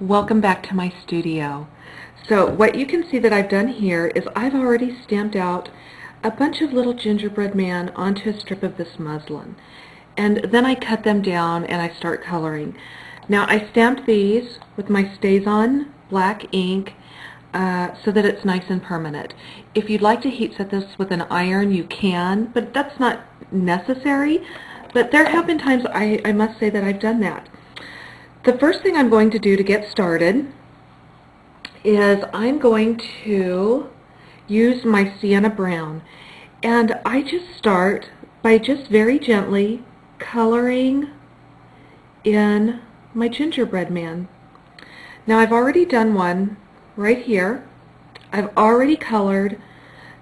Welcome back to my studio. So what you can see that I've done here is I've already stamped out a bunch of little gingerbread man onto a strip of this muslin. And then I cut them down and I start coloring. Now I stamped these with my StazOn black ink so that it's nice and permanent. If you'd like to heat set this with an iron, you can, but that's not necessary. But there have been times I must say that I've done that. The first thing I'm going to do to get started is I'm going to use my sienna brown, and I just start by just very gently coloring in my gingerbread man. Now I've already done one right here. I've already colored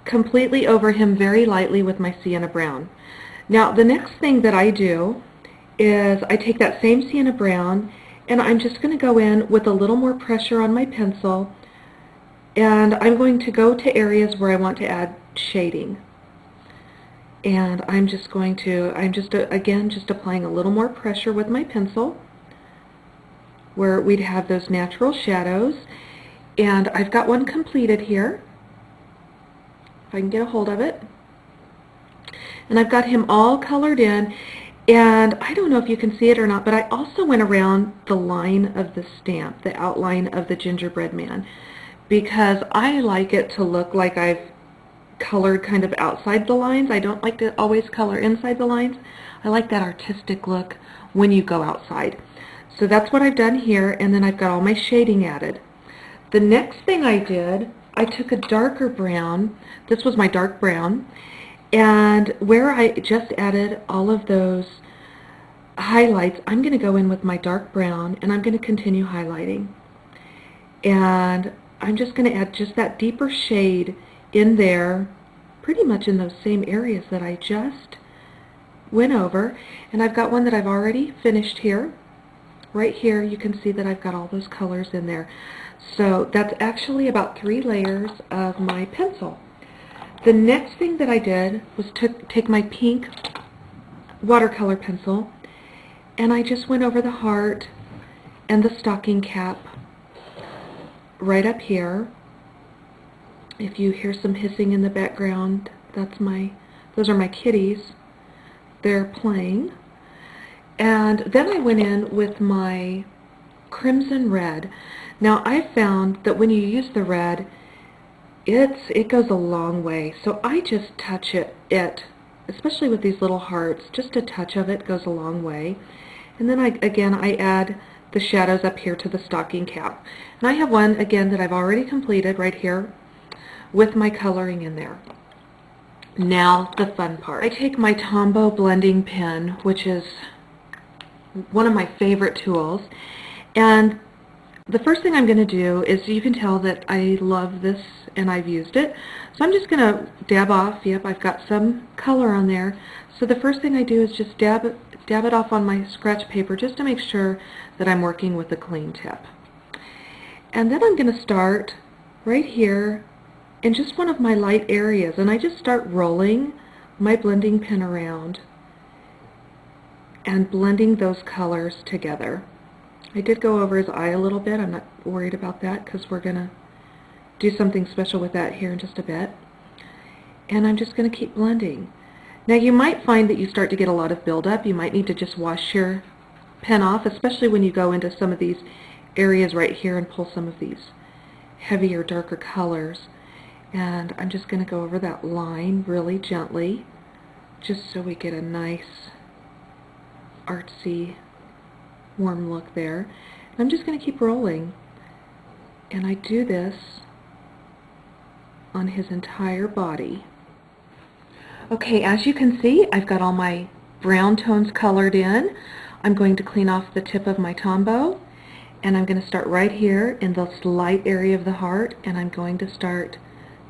completely over him very lightly with my sienna brown. Now the next thing that I do is I take that same sienna brown and I'm just going to go in with a little more pressure on my pencil, and I'm going to go to areas where I want to add shading. And I'm just again just applying a little more pressure with my pencil where we'd have those natural shadows. And I've got one completed here, if I can get a hold of it. And I've got him all colored in. And I don't know if you can see it or not, but I also went around the line of the stamp, the outline of the gingerbread man, because I like it to look like I've colored kind of outside the lines. I don't like to always color inside the lines. I like that artistic look when you go outside. So that's what I've done here, and then I've got all my shading added. The next thing I did, I took a darker brown. This was my dark brown. And where I just added all of those highlights, I'm going to go in with my dark brown and I'm going to continue highlighting. And I'm just going to add just that deeper shade in there, pretty much in those same areas that I just went over. And I've got one that I've already finished here. Right here you can see that I've got all those colors in there. So that's actually about 3 layers of my pencil. The next thing that I did was take my pink watercolor pencil and I just went over the heart and the stocking cap right up here. If you hear some hissing in the background, those are my kitties. They're playing. And then I went in with my crimson red. Now I found that when you use the red, it goes a long way. So I just touch it, especially with these little hearts, just a touch of it goes a long way. And then I add the shadows up here to the stocking cap. And I have one again that I've already completed right here with my coloring in there. Now the fun part. I take my Tombow blending pen, which is one of my favorite tools, and the first thing I'm going to do is, you can tell that I love this and I've used it. So I'm just going to dab off. Yep, I've got some color on there. So the first thing I do is just dab it off on my scratch paper just to make sure that I'm working with a clean tip. And then I'm going to start right here in just one of my light areas, and I just start rolling my blending pen around and blending those colors together. I did go over his eye a little bit. I'm not worried about that because we're going to do something special with that here in just a bit. And I'm just going to keep blending. Now you might find that you start to get a lot of buildup. You might need to just wash your pen off, especially when you go into some of these areas right here and pull some of these heavier, darker colors. And I'm just going to go over that line really gently, just so we get a nice artsy warm look there. And I'm just going to keep rolling, and I do this on his entire body. Okay, as you can see, I've got all my brown tones colored in. I'm going to clean off the tip of my Tombow, and I'm going to start right here in this light area of the heart, and I'm going to start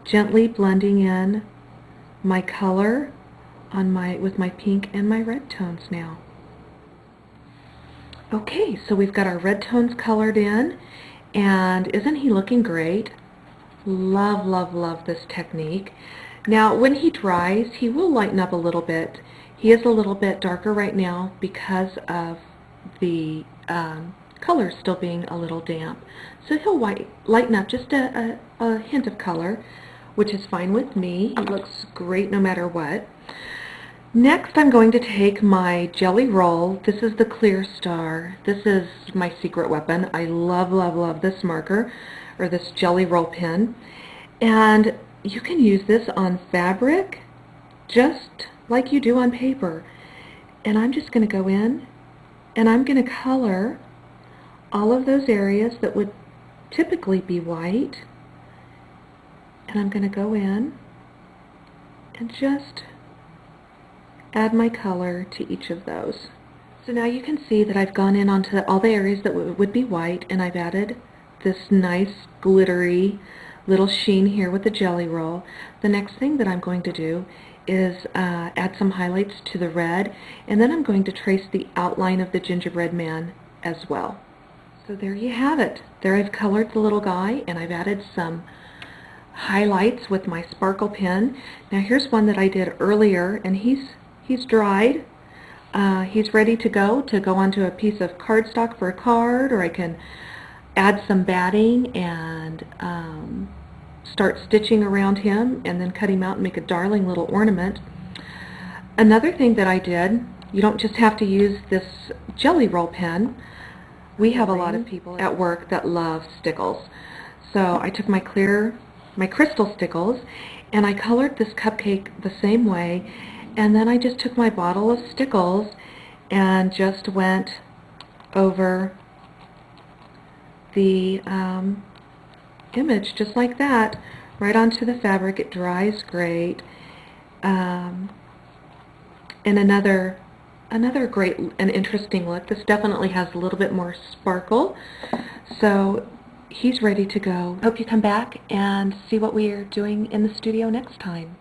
gently blending in my color on with my pink and my red tones now. Okay, so we've got our red tones colored in, and isn't he looking great? Love, love, love this technique. Now when he dries, he will lighten up a little bit. He is a little bit darker right now because of the color still being a little damp. So he'll lighten up just a hint of color, which is fine with me. It looks great no matter what. Next, I'm going to take my jelly roll. This is the Clear Star. This is my secret weapon. I love, love, love this marker, or this jelly roll pen. And you can use this on fabric just like you do on paper. And I'm just going to go in and I'm going to color all of those areas that would typically be white. And I'm going to go in and just add my color to each of those. So now you can see that I've gone in onto all the areas that would be white, and I've added this nice glittery little sheen here with the jelly roll. The next thing that I'm going to do is add some highlights to the red, and then I'm going to trace the outline of the gingerbread man as well. So there you have it. There I've colored the little guy, and I've added some highlights with my sparkle pen. Now here's one that I did earlier, and he's dried. He's ready to go onto a piece of cardstock for a card, or I can add some batting and start stitching around him and then cut him out and make a darling little ornament. Another thing that I did, you don't just have to use this jelly roll pen. We have a lot of people at work that love stickles. So I took my crystal stickles and I colored this cupcake the same way, and then I just took my bottle of stickles and just went over the image just like that, right onto the fabric. It dries great. And another great and interesting look. This definitely has a little bit more sparkle. So he's ready to go. Hope you come back and see what we are doing in the studio next time.